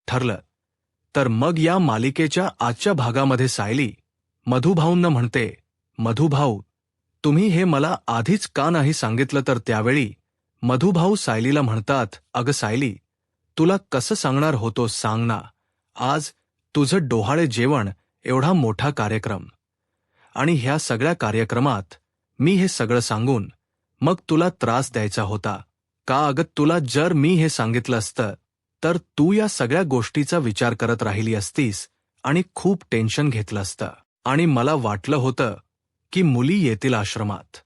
ठरलं. तर मग या मालिकेच्या आजच्या भागामध्ये सायली मधुभाऊंना म्हणते, मधुभाऊ, तुम्ही हे मला आधीच का नाही सांगितलं? तर त्यावेळी मधुभाऊ सायलीला म्हणतात, अगं सायली, तुला कसं सांगणार होतो सांग ना. आज तुझं डोहाळे जेवण, एवढा मोठा कार्यक्रम, आणि ह्या सगळ्या कार्यक्रमात मी हे सगळं सांगून मग तुला त्रास द्यायचा होता का? अगं तुला जर मी हे सांगितलं असतं तर तू या सगळ्या गोष्टीचा विचार करत राहिली असतीस आणि खूप टेन्शन घेतलं असतं. आणि मला वाटलं होतं की मुली येतील आश्रमात,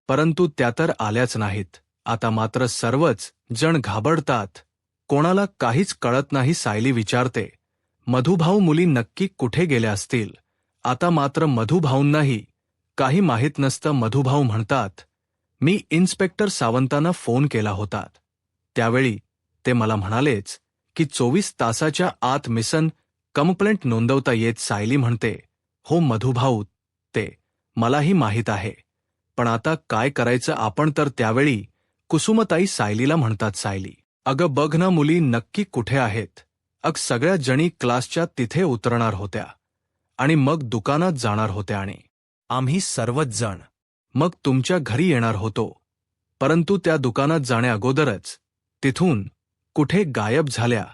परंतु त्या तर आल्याच नाहीत. आता मात्र सर्वच जण घाबरतात, कोणाला काहीच कळत नाही. सायली विचारते, मधुभाऊ, मुली नक्की कुठे गेल्या असतील? आता मात्र मधुभाऊंनाही काही माहीत नसतं. मधुभाऊ म्हणतात, मी इन्स्पेक्टर सावंतांना फोन केला होता. त्यावेळी ते मला म्हणालेच की 24 तासाच्या आत मिसन कंप्लेंट नोंदवता येत. सायली म्हणते, हो मधुभाऊ, ते मलाही माहीत आहे, पण आता काय करायचं आपण? तर त्यावेळी कुसुमताई सायलीला म्हणतात, सायली, अगं बघ ना, मुली नक्की कुठे आहेत? सगळ्या जणी क्लासच्या तिथे उतरणार होत्या आणि मग दुकानात जाणार होत्या आणि आम्ही सर्वच जण मग तुमच्या घरी येणार होतो, परंतु त्या दुकानात जाण्या अगोदरच तिथून कुठे गायब झाल्या,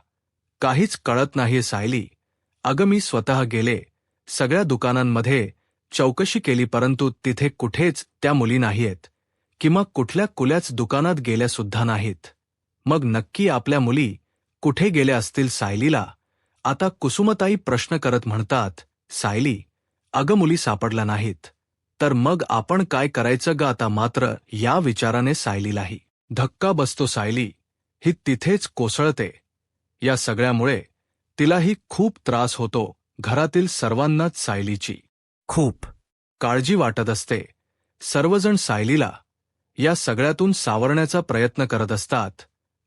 काहीच कळत नाहीये. सायली, अगं मी स्वतः गेले, सगळ्या दुकानांमध्ये चौकशी केली, परंतु तिथे कुठेच त्या मुली नाहीयेत, किंवा कुठल्या कुल्याच दुकानात गेल्या सुद्धा नाहीत. मग नक्की आपल्या मुली कुठे गेल्या असतील? सायलीला आता कुसुमताई प्रश्न करत म्हणतात, सायली, अगं मुली सापडल्या नाहीत, तर मग आपण काय करायचं ग? आता मात्र या विचाराने सायलीलाही धक्का बसतो. सायली ही तिथेच कोसळते. या सगळ्यामुळे तिलाही खूप त्रास होतो. घरातील सर्वांनाच सायलीची खूप काळजी वाटत असते. सर्वजण सायलीला या सगळ्यातून सावरण्याचा प्रयत्न करत असतात.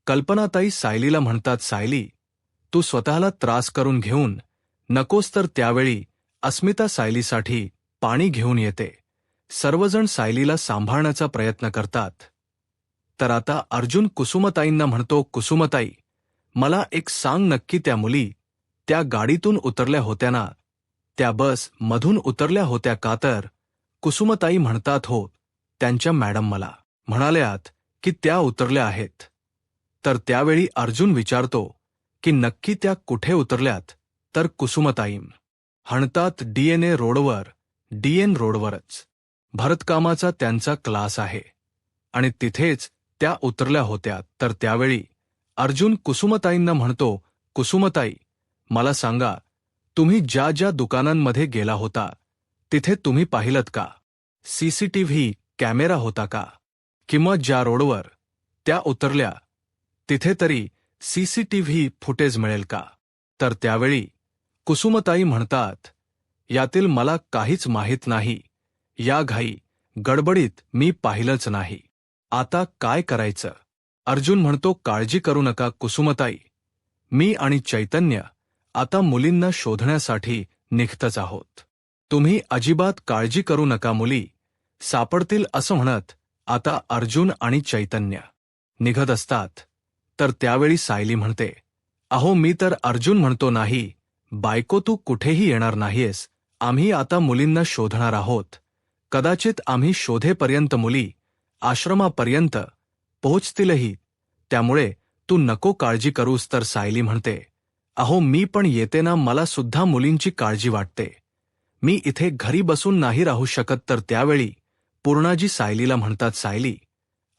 कल्पनाताई सायलीला म्हणतात, सायली, तू स्वतःला त्रास करून घेऊन नकोस. तर त्यावेळी अस्मिता सायलीसाठी पाणी घेऊन येते. सर्वजण सायलीला सांभाळण्याचा प्रयत्न करतात. तर आता अर्जुन कुसुमताईंना म्हणतो, कुसुमताई, मला एक सांग, नक्की त्या मुली त्या गाडीतून उतरल्या होत्या ना? त्या बस मधून उतरल्या होत्या का? तर कुसुमताई म्हणतात, हो, त्यांच्या मॅडम मला म्हणाल्यात की त्या उतरल्या आहेत. तर त्यावेळी अर्जुन विचारतो की नक्की त्या कुठे उतरल्यात? तर कुसुमताई म्हणतात, DNA रोडवर, DN रोडवरच भरतकामाचा त्यांचा क्लास आहे आणि तिथेच त्या उतरल्या होत्या. तर त्यावेळी अर्जुन कुसुमताईंना म्हणतो, कुसुमताई, मला सांगा, तुम्ही ज्या ज्या दुकानांमध्ये गेला होता तिथे तुम्ही पाहिलत का? CCTV कॅमेरा होता का? किंवा ज्या रोडवर त्या उतरल्या तिथे तरी CCTV फुटेज मिळेल का? तर त्यावेळी कुसुमताई म्हणतात, यातील मला काहीच माहीत नाही. या घाई गडबडीत मी पाहिलंच नाही. आता काय करायचं? अर्जुन म्हणतो, काळजी करू नका कुसुमताई, मी आणि चैतन्य आता मुलींना शोधण्यासाठी निघतच आहोत. तुम्ही अजिबात काळजी करू नका, मुली सापडतील. असं म्हणत आता अर्जुन आणि चैतन्य निघत असतात. तर त्यावेळी सायली म्हणते, अहो मी तर अर्जुन म्हणतो, नाही बायको, तू कुठेही येणार नाहीयेस. आम्ही आता मुलींना शोधणार आहोत. कदाचित आम्ही शोधेपर्यंत मुली आश्रमापर्यंत पोहोचतीलही, त्यामुळे तू नको काळजी करूस. तर सायली म्हणते, अहो मी पण येते ना, मला सुद्धा मुलींची काळजी वाटते. मी इथे घरी बसून नाही राहू शकत. तर त्यावेळी पूर्णाजी सायलीला म्हणतात, सायली,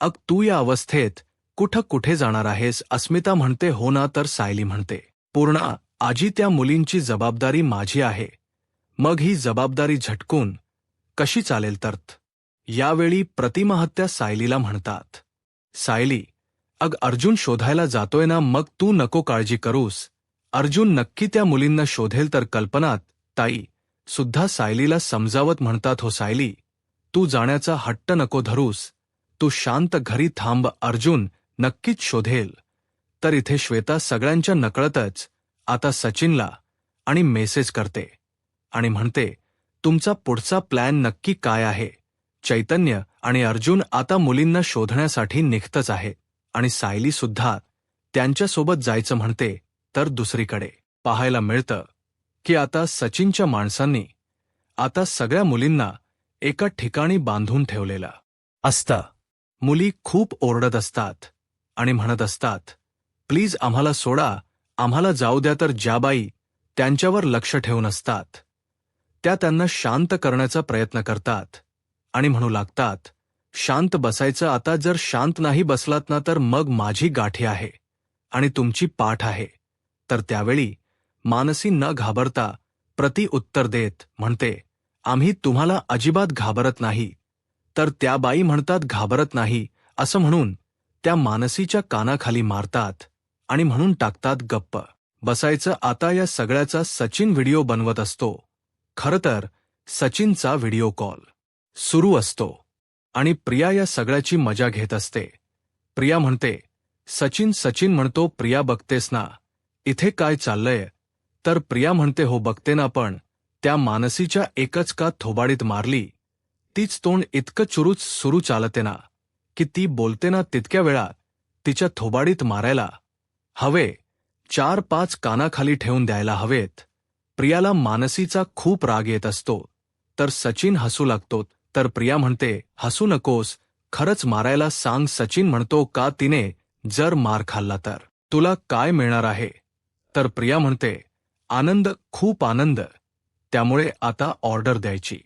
तू या अवस्थेत कुठे जाणार आहेस? अस्मिता म्हणते, हो ना. तर सायली म्हणते, पूर्णा आजी, त्या मुलींची जबाबदारी माझी आहे. मग ही जबाबदारी झटकून कशी चालेल? तर यावेळी प्रतिमाहत्या सायलीला म्हणतात, सायली, अर्जुन शोधायला जातोय ना, मग तू नको काळजी करूस. अर्जुन नक्की त्या मुलींना शोधेल. तर कल्पना ताई सुद्धा सायलीला समजावत म्हणतात, हो सायली, तू जाण्याचा हट्ट नको धरूस, तू शांत घरी थांब, अर्जुन नक्कीच शोधेल. तर इथे श्वेता सगळ्यांच्या नकळतच आता सचिनला आणि मेसेज करते आणि म्हणते, तुमचा पुढचा प्लॅन नक्की काय आहे? चैतन्य आणि अर्जुन आता मुलींना शोधण्यासाठी निघतच आहे आणि सायली सुद्धा त्यांच्यासोबत जायचं म्हणते. तर दुसरीकडे पाहायला मिळतं की आता सचिनच्या माणसांनी आता सगळ्या मुलींना एका ठिकाणी बांधून ठेवलेलं असतं. मुली खूप ओरडत असतात आणि म्हणत असतात, प्लीज आम्हाला सोडा, आम्हाला जाऊ द्या. तर ज्या बाई त्यांच्यावर लक्ष ठेवून असतात त्या त्यांना शांत करण्याचा प्रयत्न करतात आणि म्हणू लागतात, शांत बसायचं. आता जर शांत नाही बसलात ना तर मग माझी गाठी आहे आणि तुमची पाठ आहे. तर त्यावेळी मानसी न घाबरता प्रति उत्तर देत म्हणते, आम्ही तुम्हाला अजिबात घाबरत नाही. तर त्या बाई म्हणतात, घाबरत नाही असं म्हणून त्या मानसीच्या कानाखाली मारतात आणि म्हणून टाकतात, गप्प बसायचं. आता या सगळ्याचा सचिन व्हिडिओ बनवत असतो. खरं तर सचिनचा व्हिडिओ कॉल सुरू असतो आणि प्रिया या सगळ्याची मजा घेत असते. प्रिया म्हणते, सचिन म्हणतो, प्रिया बघतेस ना इथे काय चाललंय? तर प्रिया म्हणते, हो बघते ना, पण त्या मानसीच्या एकच का थोबाडीत मारली. तीच तोंड इतकं चुरूच सुरू चालते ना की ती बोलते ना तितक्या वेळा तिच्या थोबाडीत मारायला हवे, 4-5 कानाखाली ठेवून द्यायला हवेत. प्रियाला मानसीचा खूप राग येत असतो. तर सचिन हसू लागतो. तर प्रिया म्हणते, हसू नकोस, खरंच मारायला सांग. सचिन म्हणतो, का? तिने जर मार खाल्ला तर तुला काय मिळणार आहे? तर प्रिया म्हणते, आनंद, खूप आनंद. त्यामुळे आता ऑर्डर द्यायची.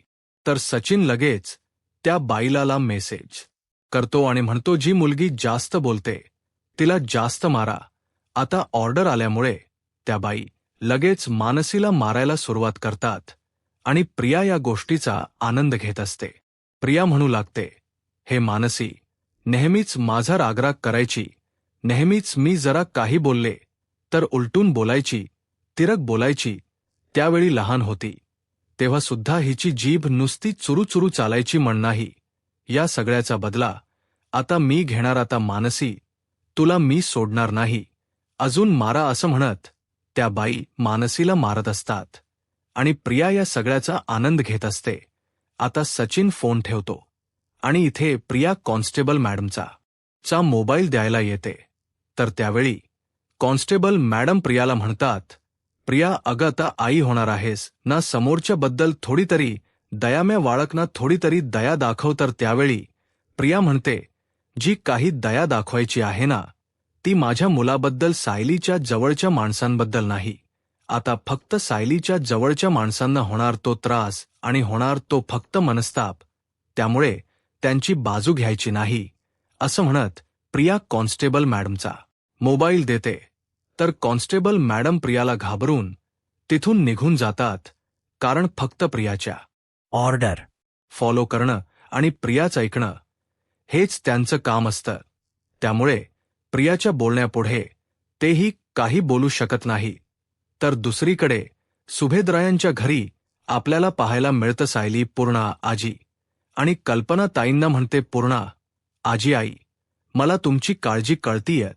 तर सचिन लगेच त्या बाईला मेसेज करतो आणि म्हणतो, जी मुलगी जास्त बोलते तिला जास्त मारा. आता ऑर्डर आल्यामुळे त्या बाई लगेच मानसीला मारायला सुरुवात करतात आणि प्रिया या गोष्टीचा आनंद घेत असते. प्रिया म्हणू लागते, हे मानसी, नेहमीच माझा रागराग करायची, नेहमीच मी जरा काही बोलले तर उलटून बोलायची, तिरक बोलायची. त्यावेळी लहान होती तेव्हा सुद्धा हिची जीभ नुसती चुरू चालायची म्हण नाही. या सगळ्याचा बदला आता मी घेणार. आता मानसी, तुला मी सोडणार नाही, अजून मारा असं म्हणत त्या बाई मानसीला मारत असतात आणि प्रिया या सगळ्याचा आनंद घेत असते. आता सचिन फोन ठेवतो आणि इथे प्रिया कॉन्स्टेबल मॅडमचा मोबाईल द्यायला येते. तर त्यावेळी कॉन्स्टेबल मॅडम प्रियाला म्हणतात, प्रिया, अगं आता आई होणार आहेस ना, समोरच्या बद्दल थोडी तरी दयामय वाळक ना, थोडी तरी दया दाखव. तर त्यावेळी प्रिया म्हणते, जी काही दया दाखवायची आहे ना ती माझ्या मुलाबद्दल, सायलीच्या जवळच्या माणसांबद्दल नाही. आता फक्त सायलीच्या जवळच्या माणसांना होणार तो त्रास आणि होणार तो फक्त मनस्ताप, त्यामुळे त्यांची बाजू घ्यायची नाही असं म्हणत प्रिया कॉन्स्टेबल मॅडमचा मोबाईल देते. तर कॉन्स्टेबल मॅडम प्रियाला घाबरून तिथून निघून जातात, कारण फक्त प्रियाच्या ऑर्डर फॉलो करणं आणि प्रियाच ऐकणं हेच त्यांचं काम असतं. त्यामुळे प्रियाच्या बोलण्यापुढे तेही काही बोलू शकत नाही. तर दुसरीकडे सुभेद्रायांच्या घरी आपल्याला पाहायला मिळतं सायली पूर्णा आजी आणि कल्पना ताईंना म्हणते, पूर्णा आजी, आई, मला तुमची काळजी कळतीये,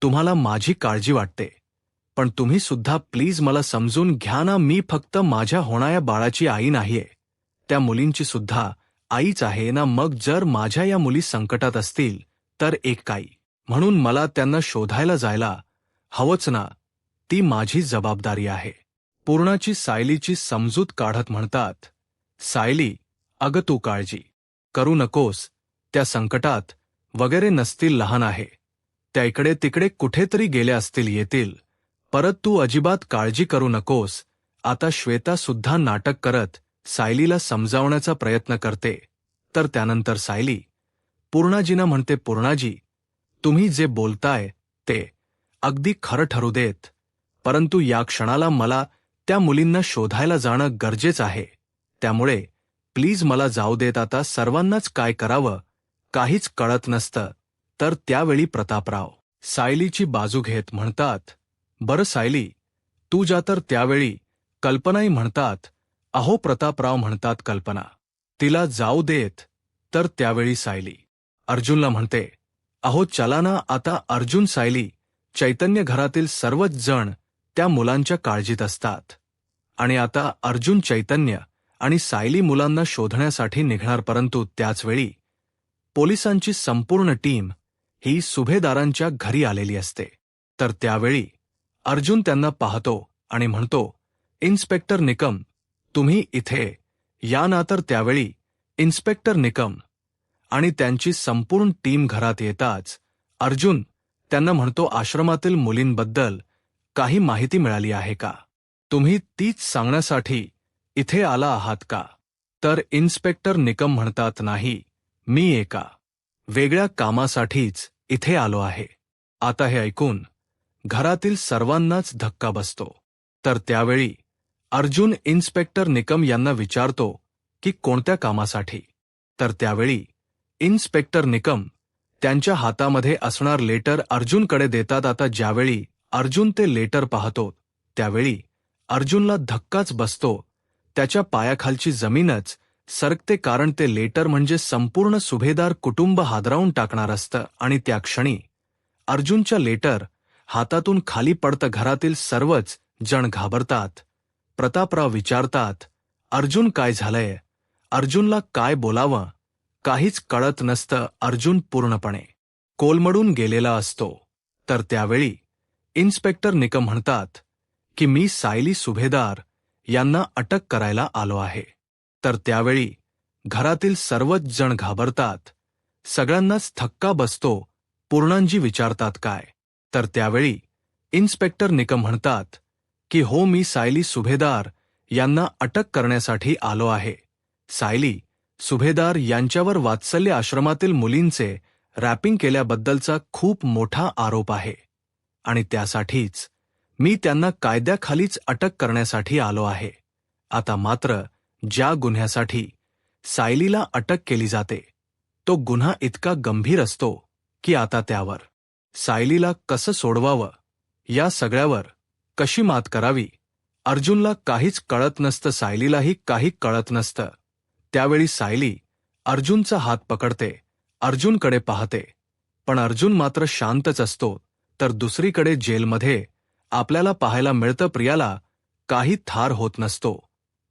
तुम्हाला माझी काळजी वाटते, पण तुम्ही सुद्धा प्लीज मला समजून घ्या ना, मी फक्त माझ्या होणाऱ्या बाळाची आई नाहीये, त्या मुलींची सुद्धा आईच आहे ना. मग जर माझ्या या मुली संकटात असतील तर एक आई म्हणून मला त्यांना शोधायला जायला हवंच ना, ती माझी जबाबदारी आहे. पूर्णाची सायलीची समजूत काढत म्हणतात, सायली, अगं तू काळजी करू नकोस, त्या संकटात वगैरे नसतील, लहान आहे, त्या इकडे तिकडे कुठेतरी गेल्या असतील, येतील परत, तू अजिबात काळजी करू नकोस. आता श्वेता सुद्धा नाटक करत सायलीला समजावण्याचा प्रयत्न करते. तर त्यानंतर सायली पूर्णाजींना म्हणते, पूर्णाजी, तुम्ही जे बोलताय ते अगदी खरं ठरू देत, परंतु या क्षणाला मला त्या मुलींना शोधायला जाणं गरजेचं आहे, त्यामुळे प्लीज मला जाऊ देत. आता सर्वांनाच काय करावं काहीच कळत नसतं. तर त्यावेळी प्रतापराव सायलीची बाजू घेत म्हणतात, बरं सायली, तू जा. तर त्यावेळी कल्पनाही म्हणतात, अहो प्रतापराव म्हणतात, कल्पना, तिला जाऊ देत. तर त्यावेळी सायली अर्जुनला म्हणते, अहो चला ना आता. अर्जुन, सायली, चैतन्य, घरातील सर्वच जण त्या मुलांच्या काळजीत असतात आणि आता अर्जुन, चैतन्य आणि सायली मुलांना शोधण्यासाठी निघणार, परंतु त्याचवेळी पोलिसांची संपूर्ण टीम ही सुभेदारांच्या घरी आलेली असते. तर त्यावेळी अर्जुन त्यांना पाहतो आणि म्हणतो, इन्स्पेक्टर निकम, तुम्ही इथे या ना. तर त्यावेळी इन्स्पेक्टर निकम आणि त्यांची संपूर्ण टीम घरात येताच अर्जुन त्यांना म्हणतो, आश्रमातील मुलींबद्दल काही माहिती मिळाली आहे का? तुम्ही तीच सांगण्यासाठी इथे आला आहात का? तर इन्स्पेक्टर निकम म्हणतात, नाही, मी एका वेगळ्या कामासाठीच इथे आलो आहे. आता हे ऐकून घरातील सर्वांनाच धक्का बसतो. तर त्यावेळी अर्जुन इन्स्पेक्टर निकम यांना विचारतो की कोणत्या कामासाठी? तर त्यावेळी इन्स्पेक्टर निकम त्यांच्या हातामध्ये असणार लेटर अर्जुनकडे देतात. आता ज्यावेळी अर्जुन ते लेटर पाहतो त्यावेळी अर्जुनला धक्काच बसतो. त्याच्या पायाखालची जमीनच सरकते, कारण ते लेटर म्हणजे संपूर्ण सुभेदार कुटुंब हादरावून टाकणार असतं. आणि त्या क्षणी अर्जुनच्या लेटर हातातून खाली पडतं. घरातील सर्वच जण घाबरतात. प्रतापराव विचारतात, अर्जुन काय झालंय? अर्जुनला काय बोलावं काहीच कळत नसतं. अर्जुन पूर्णपणे कोलमडून गेलेला असतो. तर त्यावेळी इन्स्पेक्टर निकम म्हणतात की मी सायली सुभेदार यांना अटक करायला आलो आहे. तर त्यावेळी घरातील सर्वच जण घाबरतात. सगळ्यांनाच धक्का बसतो. पूर्णांजी विचारतात, काय? तर त्यावेळी इन्स्पेक्टर निकम म्हणतात की हो, मी सायली सुभेदार यांना अटक करण्यासाठी आलो आहे. सायली सुभेदार यांच्यावर वात्सल्य आश्रमातील मुलींचे रॅपिंग केल्याबद्दलचा खूप मोठा आरोप आहे आणि त्यासाठीच मी त्यांना कायद्याखालीच अटक करण्यासाठी आलो आहे. आता मात्र ज्या गुन्ह्यासाठी सायलीला अटक केली जाते तो गुन्हा इतका गंभीर असतो की आता त्यावर सायलीला कसं सोडवावं, या सगळ्यावर कशी मात करावी, अर्जुनला काहीच कळत नसतं. सायलीलाही काही कळत नसतं. त्यावेळी सायली अर्जुनचा हात पकडते, अर्जुनकडे पाहते, पण अर्जुन मात्र शांतच असतो. तर दुसरीकडे जेलमध्ये आपल्याला पाहायला मिळतं प्रियाला काही थार होत नसतो.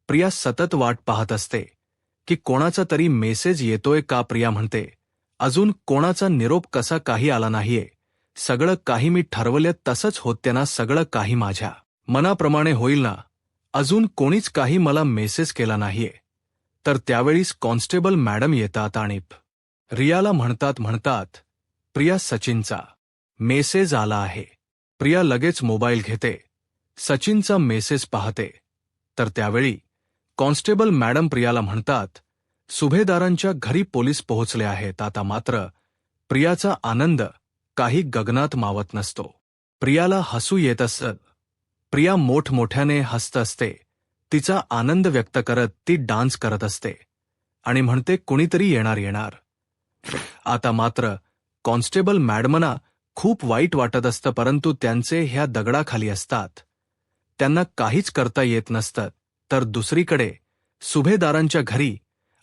प्रिया सतत वाट पाहत असते की कोणाचा तरी मेसेज येतोय का. प्रिया म्हणते, अजून कोणाचा निरोप कसा काही आला नाहीये. सगळं काही मी ठरवलं तसंच होते ना. सगळं काही माझ्या मनाप्रमाणे होईल ना. अजून कोणीच काही मला मेसेज केला नाहीये. तर त्यावेळीच कॉन्स्टेबल मॅडम येतात आणि रियाला म्हणतात, प्रिया, सचिनचा मेसेज आला आहे. प्रिया लगेच मोबाईल घेते, सचिनचा मेसेज पाहते. तर त्यावेळी कॉन्स्टेबल मॅडम प्रियाला म्हणतात, सुभेदारांच्या घरी पोलीस पोहोचले आहेत. आता मात्र प्रियाचा आनंद काही गगनात मावत नसतो. प्रियाला हसू येत असतं. प्रिया मोठमोठ्याने हसत असते. तिचा आनंद व्यक्त करत ती डान्स करत असते आणि म्हणते, कुणीतरी येणार. आता मात्र कॉन्स्टेबल मॅडमना खूप वाईट वाटत असतं, परंतु त्यांचे ह्या दगडाखाली असतात. त्यांना काहीच करता येत नसतं. तर दुसरीकडे सुभेदारांच्या घरी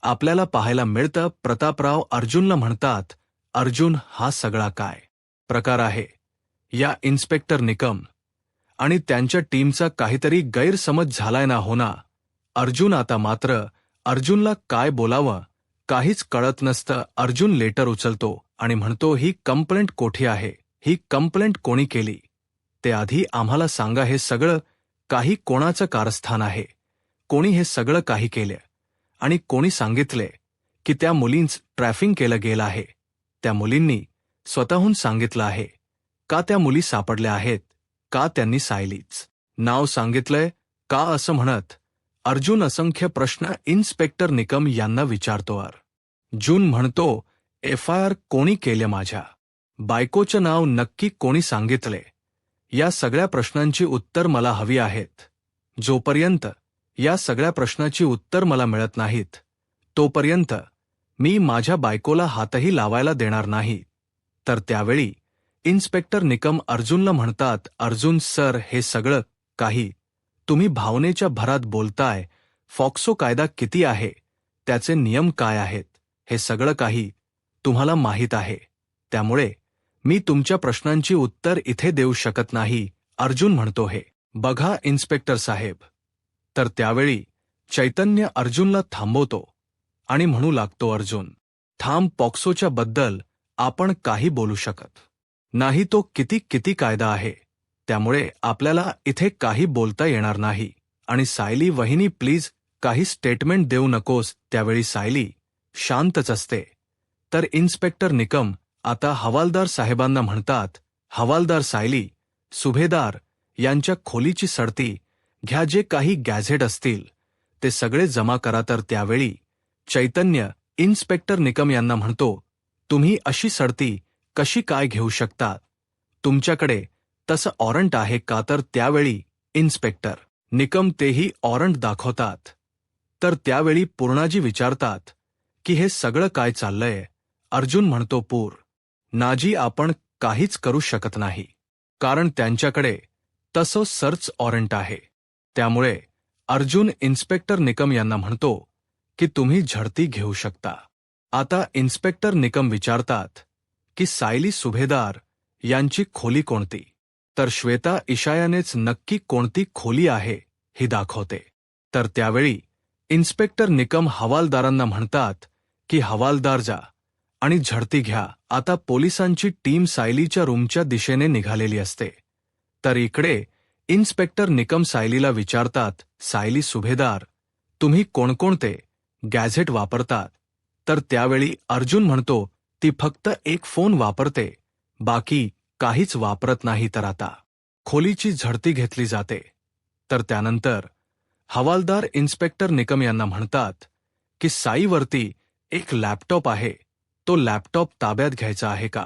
आपल्याला पाहायला मिळतं प्रतापराव अर्जुनला म्हणतात, अर्जुन, हा सगळा काय प्रकार आहे? या इन्स्पेक्टर निकम आणि त्यांच्या टीमचा काहीतरी गैरसमज झालाय ना. हो ना. अर्जुन आता मात्र अर्जुनला काय बोलावं काहीच कळत नसतं. अर्जुन लेटर उचलतो आणि म्हणतो, ही कंप्लेंट कोठे आहे? ही कंप्लेंट कोणी केली ते आधी आम्हाला सांगा. हे सगळं काही कोणाचं कारस्थान आहे? कोणी हे सगळं काही केलं आणि कोणी सांगितले की त्या मुलींच ट्रॅफिंग केलं गेलं आहे? त्या मुलींनी स्वतःहून सांगितलं आहे का? त्या मुली सापडल्या आहेत का? त्यांनी सायलीच नाव सांगितलंय का? असं म्हणत अर्जुन असंख्य प्रश्न इन्स्पेक्टर निकम यांना विचारतो. अर्जुन म्हणतो, FIR कोणी केले? माझ्या बायकोचं नाव नक्की कोणी सांगितले? या सगळ्या प्रश्नांची उत्तर मला हवी आहेत. जोपर्यंत या सगळ्या प्रश्नाची उत्तर मला मिळत नाहीत तोपर्यंत मी माझ्या बायकोला हातही लावायला देणार नाही. तर त्यावेळी इन्स्पेक्टर निकम अर्जुनला म्हणतात, अर्जुन सर, हे सगळं काही तुम्ही भावनेच्या भरात बोलताय. फॉक्सो कायदा किती आहे, त्याचे नियम काय आहेत, हे सगळं काही तुम्हाला माहीत आहे. त्यामुळे मी तुमच्या प्रश्नांची उत्तर इथे देऊ शकत नाही. अर्जुन म्हणतो, हे बघा इन्स्पेक्टर साहेब. तर त्यावेळी चैतन्य अर्जुनला थांबवतो आणि म्हणू लागतो, अर्जुन थांब, पॉक्सोच्या बद्दल आपण काही बोलू शकत नाही. तो किती कायदा आहे त्यामुळे आपल्याला इथे काही बोलता येणार नाही आणि सायली वहिनी प्लीज काही स्टेटमेंट देऊ नकोस. त्यावेळी सायली शांतच असते. तर इन्स्पेक्टर निकम आता हवालदार साहेबांना म्हणतात, हवालदार सायली, सुभेदार यांच्या खोलीची सडती घ्या, जे काही गॅझेट असतील ते सगळे जमा करा. तर त्यावेळी चैतन्य इन्स्पेक्टर निकम यांना म्हणतो, तुम्ही अशी सडती कशी काय घेऊ शकता? तुमच्याकडे तसं वॉरंट आहे का? तर त्यावेळी इन्स्पेक्टर निकम तेही वॉरंट दाखवतात. तर त्यावेळी पूर्णाजी विचारतात की हे सगळं काय चाललंय? अर्जुन म्हणतो, पूर नाजी, आपण काहीच करू शकत नाही कारण त्यांच्याकडे तसं सर्च वॉरंट आहे. त्यामुळे अर्जुन इन्स्पेक्टर निकम यांना म्हणतो की तुम्ही झडती घेऊ शकता. आता इन्स्पेक्टर निकम विचारतात की सायली सुभेदार यांची खोली कोणती? तर श्वेता इशायानेच नक्की कोणती खोली आहे ही दाखवते. तर त्यावेळी इन्स्पेक्टर निकम हवालदारांना म्हणतात की हवालदार जा आणि झडती घ्या. आता पोलिसांची टीम सायलीच्या रूमच्या दिशेने निघालेली असते. तर इकडे इन्स्पेक्टर निकम सायलीला विचारतात, सायली सुभेदार, तुम्ही कोणकोणते गॅझेट वापरतात? तर त्यावेळी अर्जुन म्हणतो, ती फक्त एक फोन वापरते, बाकी काहीच वापरत नाही. तर आता खोलीची झडती घेतली जाते. तर त्यानंतर हवालदार इन्स्पेक्टर निकम यांना म्हणतात की साईवरती एक लॅपटॉप आहे, तो लॅपटॉप ताब्यात घ्यायचा आहे का?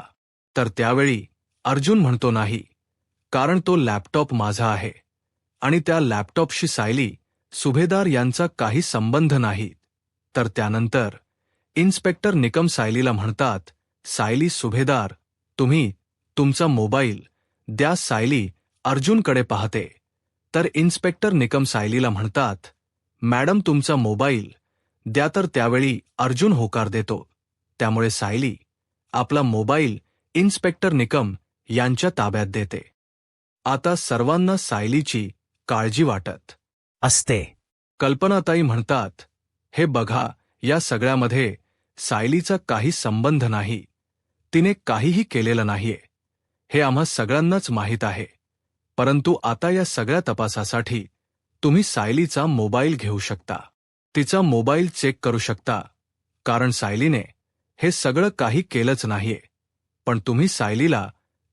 तर त्यावेळी अर्जुन म्हणतो, नाही, कारण तो लॅपटॉप माझा आहे आणि त्या लॅपटॉपशी सायली सुभेदार यांचा काही संबंध नाही. तर त्यानंतर इन्स्पेक्टर निकम सायलीला म्हणतात, सायली सुभेदार, तुम्ही तुमचा मोबाईल द्या. सायली अर्जुनकडे पाहते. तर इन्स्पेक्टर निकम सायलीला म्हणतात, मॅडम तुमचा मोबाईल द्या. तर त्यावेळी अर्जुन होकार देतो. त्यामुळे सायली आपला मोबाईल इन्स्पेक्टर निकम यांच्या ताब्यात देते. आता सर्वांना सायलीची काळजी वाटत असते. कल्पनाताई म्हणतात, हे बघा, या सगळ्यामध्ये सायलीचा काही संबंध नाही, तिने काहीही केलेलं नाहीये, हे आम्हा सगळ्यांनाच माहीत आहे. परंतु आता या सगळ्या तपासासाठी तुम्ही सायलीचा मोबाईल घेऊ शकता, तिचा मोबाईल चेक करू शकता, कारण सायलीने हे सगळं काही केलंच नाहीये. पण तुम्ही सायलीला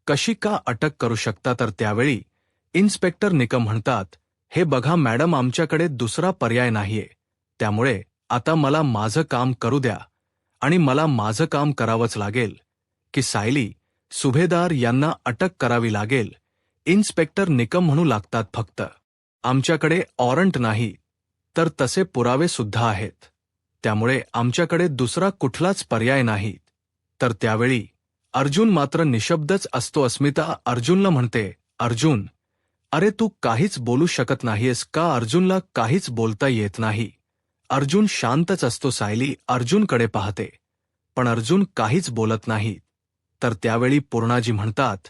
कशी का अटक करू शकता? तर त्यावेळी इन्स्पेक्टर निकम म्हणतात, हे बघा मॅडम, आमच्याकडे दुसरा पर्याय नाहीये, त्यामुळे आता मला माझं काम करू द्या आणि मला माझं काम करावंच लागेल की सायली सुभेदार यांना अटक करावी लागेल. इन्स्पेक्टर निकम म्हणू लागतात, फक्त आमच्याकडे वॉरंट नाही तर तसे पुरावे सुद्धा आहेत, त्यामुळे आमच्याकडे दुसरा कुठलाच पर्याय नाही. तर त्यावेळी अर्जुन मात्र निशब्दच असतो. अस्मिता अर्जुनला म्हणते, अर्जुन, अरे तू काहीच बोलू शकत नाहीयेस का? अर्जुनला काहीच बोलता येत नाही. अर्जुन शांतच असतो. सायली अर्जुनकडे पाहते, पण अर्जुन काहीच बोलत नाही. तर त्यावेळी पूर्णाजी म्हणतात,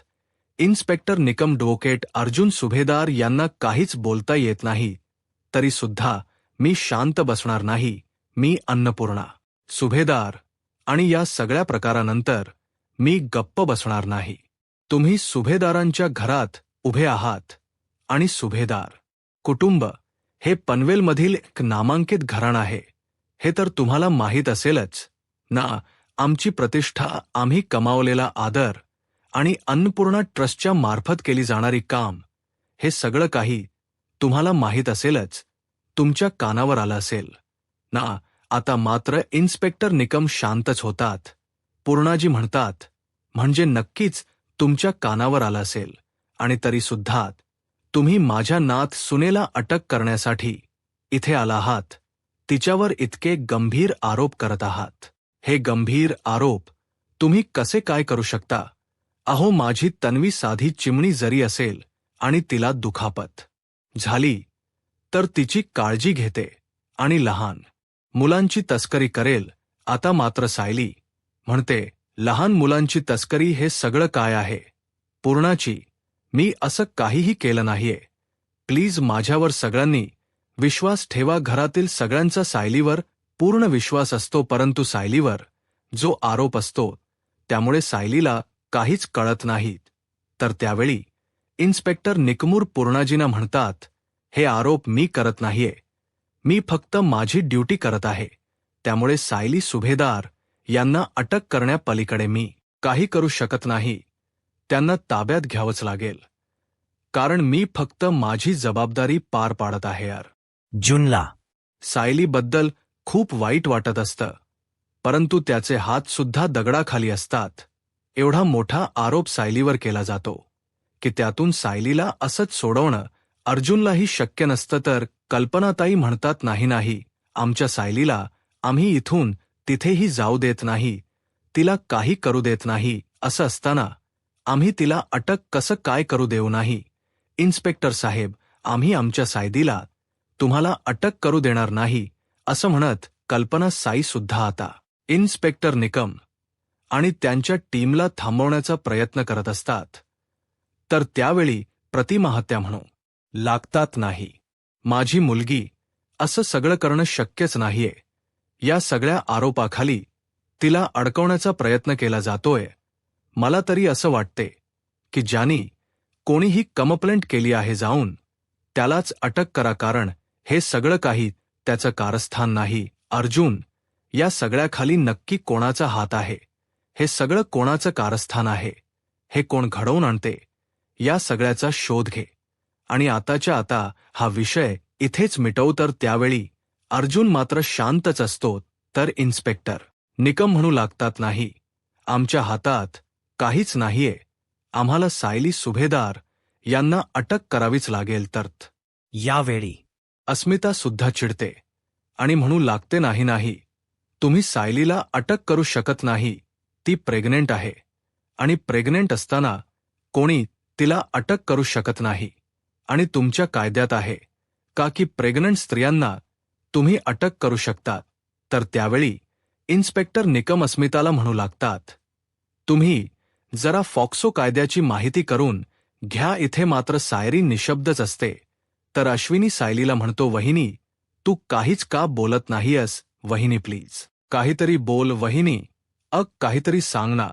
इन्स्पेक्टर निकम ॲडव्होकेट अर्जुन सुभेदार यांना काहीच बोलता येत नाही, तरी सुद्धा मी शांत बसणार नाही. मी अन्नपूर्णा सुभेदार आणि या सगळ्या प्रकारानंतर मी गप्प बसणार नाही. तुम्ही सुभेदारांच्या घरात उभे आहात आणि सुभेदार कुटुंब हे पनवेलमधील एक नामांकित घराणं आहे, हे तर तुम्हाला माहीत असेलच ना. आमची प्रतिष्ठा, आम्ही कमावलेला आदर आणि अन्नपूर्णा ट्रस्टच्या मार्फत केली जाणारी काम, हे सगळं काही तुम्हाला माहीत असेलच, तुमच्या कानावर आलं असेल ना. आता मात्र इन्स्पेक्टर निकम शांतच होतात. पूर्णाजी म्हणतात, म्हणजे नक्कीच तुमच्या कानावर आलं असेल आणि तरीसुद्धा तुम्ही माझ्या नात सुनेला अटक करण्यासाठी इथे आला आहात, तिच्यावर इतके गंभीर आरोप करत आहात. हे गंभीर आरोप तुम्ही कसे काय करू शकता? अहो, माझी तन्वी साधी चिमणी जरी असेल आणि तिला दुखापत झाली तर तिची काळजी घेते आणि लहान मुलांची तस्करी करेल. आता मात्र सायली म्हणते, लहान मुलांची तस्करी हे सगळं काय आहे? पूर्णाची, मी असं काहीही केलं नाहीये. प्लीज माझ्यावर सगळ्यांनी विश्वास ठेवा. घरातील सगळ्यांचा सायलीवर पूर्ण विश्वास असतो, परंतु सायलीवर जो आरोप असतो त्यामुळे सायलीला काहीच कळत नाही. तर त्यावेळी इन्स्पेक्टर निकमूर पूर्णाजीना म्हणतात, हे आरोप मी करत नाहीये. मी फक्त माझी ड्युटी करत आहे. त्यामुळे सायली सुभेदार यांना अटक करण्यापलीकडे मी काही करू शकत नाही. त्यांना ताब्यात घ्यावंच लागेल. कारण मी फक्त माझी जबाबदारी पार पाडत आहे यार. जूनला सायलीबद्दल खूप वाईट वाटत असतं, परंतु त्याचे हात सुद्धा दगडाखाली असतात. एवढा मोठा आरोप सायलीवर केला जातो की त्यातून सायलीला असंच सोडवणं अर्जुनलाही शक्य नसतं. तर कल्पनाताई म्हणतात, नाही नाही, आमच्या सायलीला आम्ही इथून तिथेही जाऊ देत नाही, तिला काही करू देत नाही. असं असताना आम्ही तिला अटक कसं काय करू देऊ नाही? इन्स्पेक्टर साहेब, आम्ही आमच्या सायलीला तुम्हाला अटक करू देणार नाही. असं म्हणत कल्पना साई सुद्धा आता इन्स्पेक्टर निकम आणि त्यांच्या टीमला थांबवण्याचा प्रयत्न करत असतात. तर त्यावेळी प्रतिमाहत्या म्हणू लागतात, नाही माझी मुलगी, असं सगळं करणं शक्यच नाहीये. या सगळ्या आरोपाखाली तिला अडकवण्याचा प्रयत्न केला जातोय. मला तरी असं वाटते की ज्यानी कोणीही कंप्लेंट केली आहे जाऊन त्यालाच अटक करा, कारण हे सगळं काही त्याचं कारस्थान नाही. अर्जुन, या सगळ्याखाली नक्की कोणाचा हात आहे? हे सगळं कोणाचं कारस्थान आहे? हे कोण घडवून आणते? या सगळ्याचा शोध घे आणि आताच्या आता हा विषय इथेच मिटव. तर त्यावेळी अर्जुन मात्र शांतच असतो. तर इन्स्पेक्टर निकम म्हणू लागतात, नाही, आमच्या हातात काहीच नाहीये. आम्हाला सायली सुभेदार यांना अटक करावीच लागेल. तर यावेळी अस्मिता सुद्धा चिडते आणि म्हणू लागते, नाही नाही, तुम्ही सायलीला अटक करू शकत नाही. ती प्रेग्नेंट आहे आणि प्रेग्नेंट असताना कोणी तिला अटक करू शकत नाही. आणि तुमच्या कायद्यात आहे का की प्रेग्नंट स्त्रियांना तुम्ही अटक करू शकतात? तर त्यावेळी इन्स्पेक्टर निकम अस्मिताला म्हणू लागतात, तुम्ही जरा फॉक्सो कायद्याची माहिती करून घ्या. इथे मात्र सायरी निशब्दच असते. तर अश्विनी सायलीला म्हणतो, वहिनी, तू काहीच का बोलत नाहीयस? वहिनी प्लीज काहीतरी बोल वहिनी. काहीतरी सांग ना.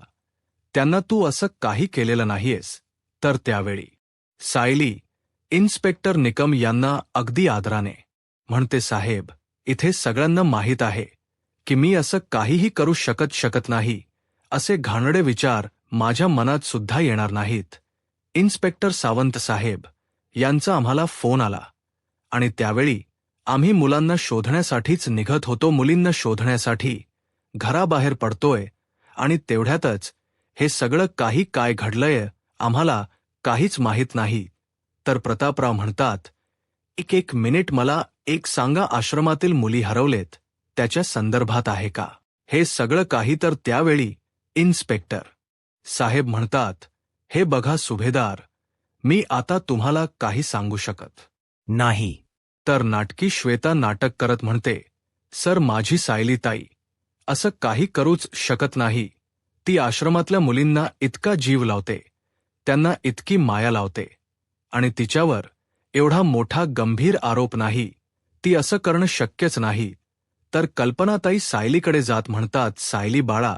त्यांना तू असं काही केलेलं नाहीयेस. तर त्यावेळी सायली इन्स्पेक्टर निकम यांना अगदी आदराने म्हणते, साहेब, इथे सगळ्यांना माहीत आहे की मी असं काहीही करू शकत नाही. असे घाणेरडे विचार माझ्या मनात सुद्धा येणार नाहीत. इन्स्पेक्टर सावंत साहेब यांचा आम्हाला फोन आला आणि त्यावेळी आम्ही मुलांना शोधण्यासाठीच निघत होतो. मुलींना शोधण्यासाठी घराबाहेर पडतोय आणि तेवढ्यातच हे सगळं काही काय घडलंय आम्हाला काहीच माहीत नाही. तर प्रतापराव म्हणतात, एक मिनिट, मला एक सांगा, आश्रमातील मुली हरवलेत त्याच्या संदर्भात आहे का हे सगळं काही? तर त्यावेळी इन्स्पेक्टर साहेब म्हणतात, हे बघा सुभेदार, मी आता तुम्हाला काही सांगू शकत नाही. तर नाटकी श्वेता नाटक करत म्हणते, सर, माझी सायली ताई असं काही करूच शकत नाही. ती आश्रमातल्या मुलींना इतका जीव लावते, त्यांना इतकी माया लावते आणि तिच्यावर एवढा मोठा गंभीर आरोप नाही. ती असं करणं शक्यच नाही. तर कल्पनाताई सायलीकडे जात म्हणतात, सायली बाळा,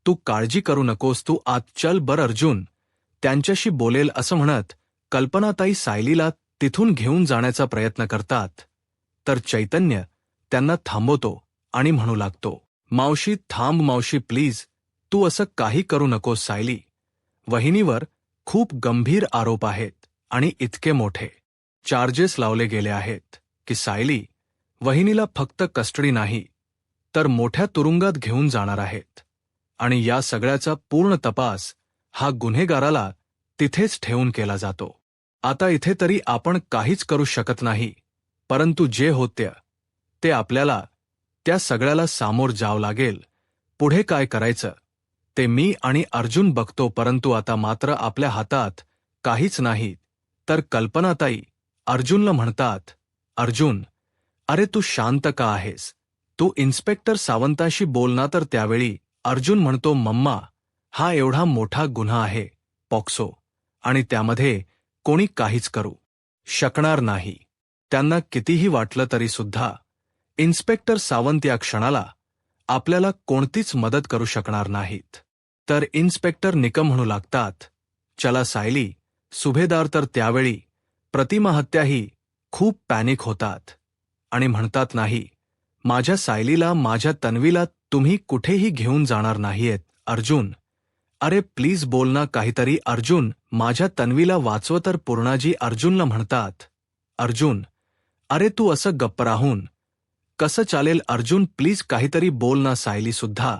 तू काळजी करू नकोस, तू आत चल. बरं अर्जुन त्यांच्याशी बोलेल. असं म्हणत कल्पनाताई सायलीला तिथून घेऊन जाण्याचा प्रयत्न करतात. तर चैतन्य त्यांना थांबवतो आणि म्हणू लागतो, मावशी थांब, मावशी प्लीज, तू असं काही करू नकोस. सायली वहिनीवर खूप गंभीर आरोप आहेत आणि इतके मोठे चार्जेस लावले गेले आहेत की सायली वहिनीला फक्त कस्टडी नाही तर मोठ्या तुरुंगात घेऊन जाणार आहेत. आणि या सगळ्याचा पूर्ण तपास हा गुन्हेगाराला तिथेच ठेवून केला जातो. आता इथे तरी आपण काहीच करू शकत नाही, परंतु जे होते ते आपल्याला त्या सगळ्याला सामोर जावं लागेल. पुढे काय करायचं ते मी आणि अर्जुन बघतो, परंतु आता मात्र आपल्या हातात काहीच नाही. तर कल्पनाताई अर्जुनला म्हणतात, अर्जुन, अरे तू शांत का आहेस? तू इन्स्पेक्टर सावंताशी बोल ना. तर त्यावेळी अर्जुन म्हणतो, मम्मा, हा एवढा मोठा गुन्हा आहे, पॉक्सो, आणि त्यामध्ये कोणी काहीच करू शकणार नाही. त्यांना कितीही वाटलं तरी सुद्धा इन्स्पेक्टर सावंत या क्षणाला आपल्याला कोणतीच मदत करू शकणार नाहीत. तर इन्स्पेक्टर निकम म्हणू लागतात, चला सायली, सुभेदार तर त्यावेळी प्रतिमाहत्याही खूप पॅनिक होतात आणि म्हणतात, नाही, माझ्या सायलीला, माझ्या तन्वीला तुम्ही कुठेही घेऊन जाणार नाहीयेत. अर्जुन, अरे प्लीज बोल ना काहीतरी. अर्जुन, माझ्या तन्वीला वाचव तर. पूर्णाजी अर्जुनला म्हणतात, अर्जुन, अरे तू असं गप्प राहून कसं चालेल? अर्जुन, प्लीज काहीतरी बोल ना. सायली सुद्धा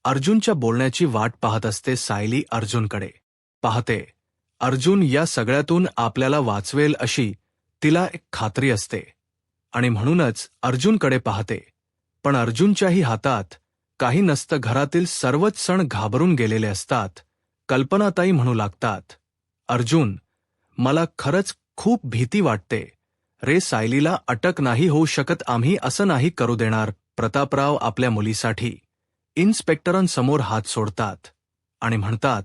अर्जुनच्या बोलण्याची वाट पाहत असते. सायली अर्जुनकडे पाहते. अर्जुन या सगळ्यातून आपल्याला वाचवेल अशी तिला एक खात्री असते आणि म्हणूनच अर्जुनकडे पाहते. पण अर्जुनच्याही हातात काही नसतं. घरातील सर्वच सण घाबरून गेलेले असतात. कल्पनाताई म्हणू लागतात, अर्जुन, मला खरंच खूप भीती वाटते रे. सायलीला अटक नाही होऊ शकत. आम्ही असं नाही करू देणार. प्रतापराव आपल्या मुलीसाठी इन्स्पेक्टरांसमोर हात सोडतात आणि म्हणतात,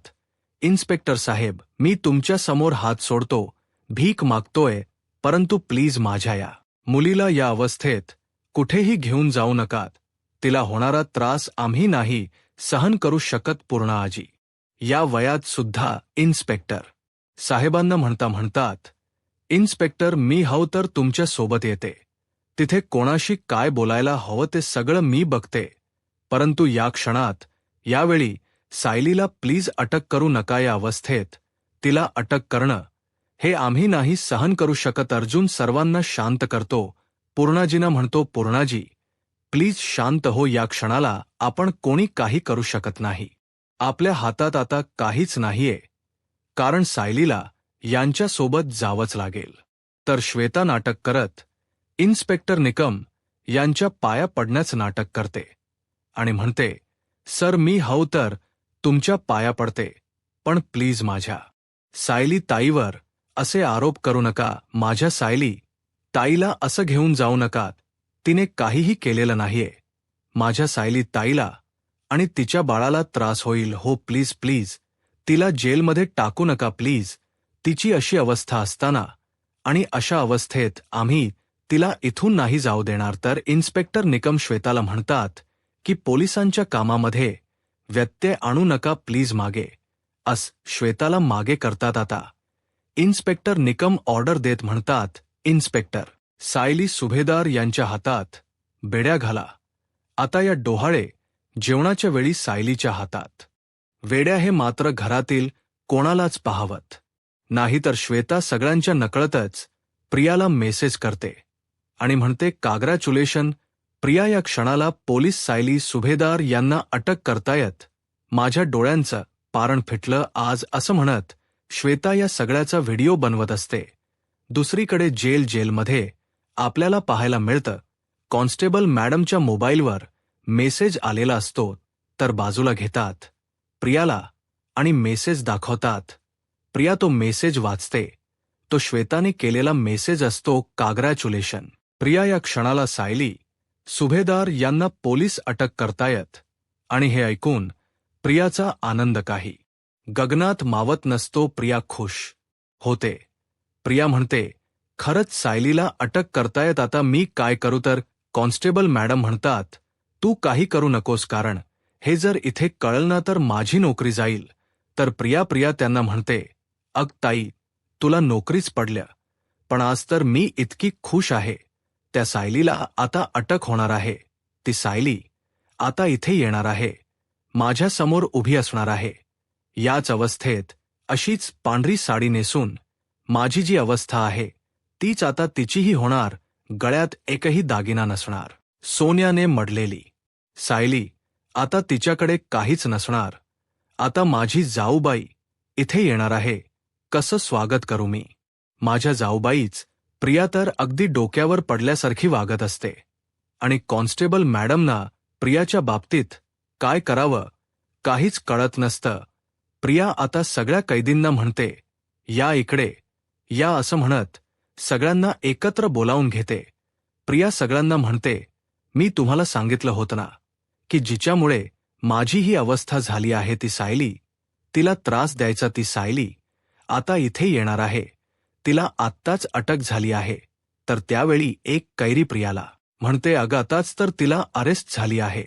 इन्स्पेक्टर साहेब, मी तुमच्या समोर हात सोडतो, भीक मागतोय, परंतु प्लीज माझ्या या मुलीला या अवस्थेत कुठेही घेऊन जाऊ नका. तिला होणारा त्रास आम्ही नाही सहन करू शकत. पूर्णा आजी या वयात सुद्धा इन्स्पेक्टर साहेबांना म्हणतात, इन्स्पेक्टर, मी हवं तर तुमच्या सोबत येते. तिथे कोणाशी काय बोलायला हवं ते सगळं मी बघते. परंतु या क्षणात, यावेळी सायलीला प्लीज अटक करू नका. या अवस्थेत तिला अटक करणं हे आम्ही नाही सहन करू शकत. अर्जुन सर्वांना शांत करतो. पूर्णाजींना म्हणतो, पूर्णाजी, प्लीज शांत हो. या क्षणाला आपण कोणी काही करू शकत नाही. आपल्या हातात आता काहीच नाहीये, कारण सायलीला यांच्यासोबत जावंच लागेल. तर श्वेता नाटक करत इन्स्पेक्टर निकम यांच्या पाया पडण्याचं नाटक करते आणि म्हणते, सर, मी हवं तर तुमच्या पाया पडते, पण प्लीज माझ्या सायली ताईवर असे आरोप करू नका. माझ्या सायली ताईला असं घेऊन जाऊ नका. तिने काहीही केलेलं नाहीये. माझ्या सायली ताईला आणि तिच्या बाळाला त्रास होईल. हो, प्लीज प्लीज तिला जेलमध्ये टाकू नका प्लीज. तिची अशी अवस्था असताना आणि अशा अवस्थेत आम्ही तिला इथून नाही जाऊ देणार. तर इन्स्पेक्टर निकम श्वेताला म्हणतात की पोलिसांच्या कामामध्ये व्यत्यय आणू नका प्लीज. मागे श्वेताला मागे करतात. आता इन्स्पेक्टर निकम ऑर्डर देत म्हणतात, इन्स्पेक्टर सायली सुभेदार यांच्या हातात बेड्या घाला. आता या डोहाळे जेवणाच्या वेळी सायलीच्या हातात वेड्या. हे मात्र घरातील कोणालाच पाहावत नाहीतर श्वेता सगळ्यांच्या नकळतच प्रियाला मेसेज करते आणि म्हणते, कांग्रॅच्युलेशन प्रिया, या क्षणाला पोलीस सायली सुभेदार यांना अटक करतायत. माझ्या डोळ्यांचं पारण फिटलं आज. असं म्हणत श्वेता या सगळ्याचा व्हिडिओ बनवत असते. दुसरीकडे जेलमध्ये आपल्याला पाहायला मिळतं, कॉन्स्टेबल मॅडमच्या मोबाईलवर मेसेज आलेला असतो. तर बाजूला घेतात प्रियाला आणि मेसेज दाखवतात. प्रिया तो मेसेज वाचते. तो श्वेताने केलेला मेसेज असतो, कांग्रॅच्युलेशन प्रिया. या क्षणाला सायली सुभेदार यांना पोलीस अटक करतायत आणि हे ऐकून प्रियाचा आनंद काही गगनात मावत नसतो. प्रिया खुश होते. प्रिया म्हणते, खरंच सायलीला अटक करतायत. आता मी काय करू? तर कॉन्स्टेबल मॅडम म्हणतात, तू काही करू नकोस, कारण हे जर इथे कळलं ना तर माझी नोकरी जाईल. तर प्रिया त्यांना म्हणते, अग ताई, तुला नोकरीच पडल्या, पण आज तर मी इतकी खुश आहे. त्या सायलीला आता अटक होणार आहे. ती सायली आता इथे येणार आहे, माझ्या समोर उभी असणार आहे. याच अवस्थेत अशीच पांढरी साडी नेसून माझी जी अवस्था आहे तीच आता तिचीही होणार. गळ्यात एकही दागिना नसणार. सोन्याने मढलेली सायली आता तिच्याकडे काहीच नसणार. आता माझी जाऊबाई इथे येणार आहे. कसं स्वागत करू मी? माझ्या जाऊबाईच. प्रिया तर अगदी डोक्यावर पडल्यासारखी वागत असते आणि कॉन्स्टेबल मॅडमना प्रियाच्या बाबतीत काय करावं काहीच कळत नसतं. प्रिया आता सगळ्या कैदींना म्हणते, या इकडे या, असं म्हणत सगळ्यांना एकत्र बोलावून घेते. प्रिया सगळ्यांना म्हणते, मी तुम्हाला सांगितलं होतं ना की जिच्यामुळे माझी ही अवस्था झाली आहे ती सायली, तिला त्रास द्यायचा ती सायली आता इथे येणार आहे. तिला आत्ताच अटक झाली आहे. तर त्यावेळी एक कैरी प्रियाला म्हणते, अगं आताच तर तिला अरेस्ट झाली आहे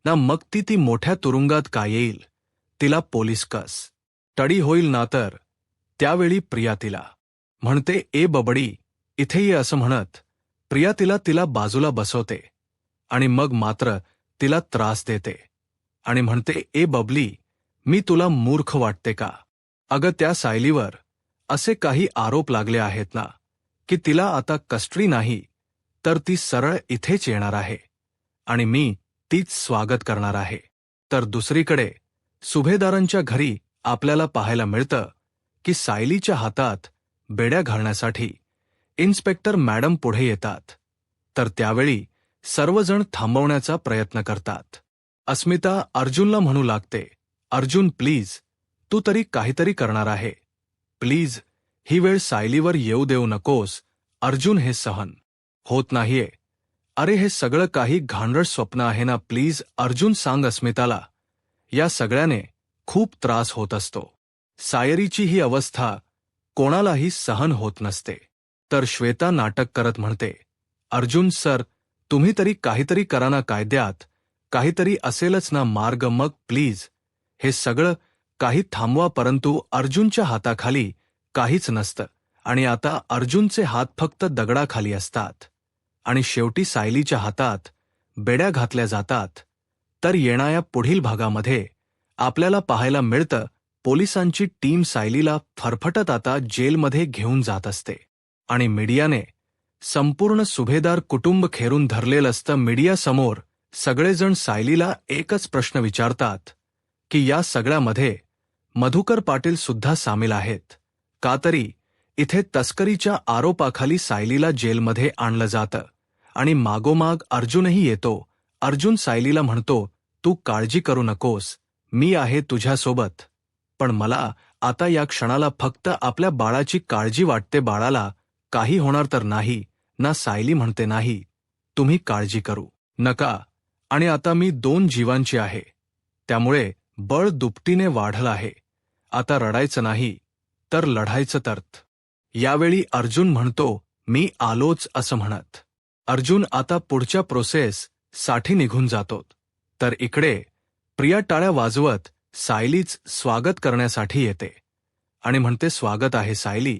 ना, मग ती मोठ्या तुरुंगात का येईल? तिला पोलीस कस टडी होईल ना. तर त्यावेळी प्रिया तिला म्हणते, ए बबडी, इथे ये असं म्हणत प्रिया तिला बाजूला बसवते आणि मग मात्र तिला त्रास देते आणि म्हणते, ए बबली, मी तुला मूर्ख वाटते का? अगं त्या सायलीवर असे काही आरोप लागले आहेत ना की तिला आता कस्टडी नाही तर ती सरळ इथेच येणार आहे आणि मी तीच स्वागत करणार आहे. तर दुसरीकडे सुभेदारांच्या घरी आपल्याला पाहायला मिळतं की सायलीच्या हातात बेड्या घालण्यासाठी इन्स्पेक्टर मॅडम पुढे येतात. तर त्यावेळी सर्वजण थांबवण्याचा प्रयत्न करतात. अस्मिता अर्जुनला म्हणू लागते, अर्जुन प्लीज, तू तरी काहीतरी करणार आहे. प्लीज, ही वेळ सायलीवर येऊ देऊ नकोस. अर्जुन, हे सहन होत नाहीये. अरे हे सगळं काही घाणेरडं स्वप्न आहे ना. प्लीज अर्जुन, सांग अस्मिताला. या सगळ्याने खूप त्रास होत असतो. सायरीची ही अवस्था कोणालाही सहन होत नसते. तर श्वेता नाटक करत म्हणते, अर्जुन सर, तुम्ही तरी काहीतरी करा ना. कायद्यात काहीतरी असेलच ना मार्ग. मग प्लीज हे सगळं काही थांबवा. परंतु अर्जुनच्या हाताखाली काहीच नसतं आणि आता अर्जुनचे हात फक्त दगडाखाली असतात आणि शेवटी सायलीच्या हातात बेड्या घातल्या जातात. तर येणाऱ्या पुढील भागामध्ये आपल्याला पाहायला मिळतं पोलिसांची टीम सायलीला फरफटत आता जेलमध्ये घेऊन जात असते आणि मीडियाने संपूर्ण सुभेदार कुटुंब घेरून धरलेलं असतं. मीडियासमोर सगळेजण सायलीला एकच प्रश्न विचारतात की या सगळ्यामध्ये मधुकर पाटील सुद्धा सामील आहेत का? तरी इथे तस्करीच्या आरोपाखाली सायलीला जेलमध्ये आणलं जातं आणि मागोमाग अर्जुनही येतो. अर्जुन सायलीला म्हणतो, तू काळजी करू नकोस, मी आहे तुझ्यासोबत. पण मला आता या क्षणाला फक्त आपल्या बाळाची काळजी वाटते. बाळाला काही होणार तर नाही ना? सायली म्हणते, नाही, तुम्ही काळजी करू नका. आणि आता मी 2 जीवांची आहे, त्यामुळे बळ दुपटीने वाढलं आहे. आता रडायचं नाही तर लढायचं. तर यावेळी अर्जुन म्हणतो, मी आलोच असं म्हणत अर्जुन आता पुढच्या प्रोसेस साठी निघून जातो. तर इकडे प्रिया टाळ्या वाजवत सायलीच स्वागत करण्यासाठी येते आणि म्हणते, स्वागत आहे सायली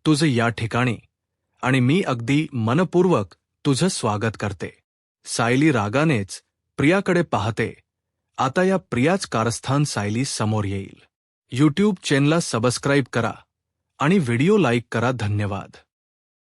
तुझं या ठिकाणी आणि मी अगदी मनपूर्वक तुझं स्वागत करते. सायली रागानेच प्रियाकडे पाहते. आता या प्रियाच कारस्थान सायली समोर येईल. यूट्यूब चॅनलला सबस्क्राईब करा आणि व्हिडिओ लाईक करा. धन्यवाद.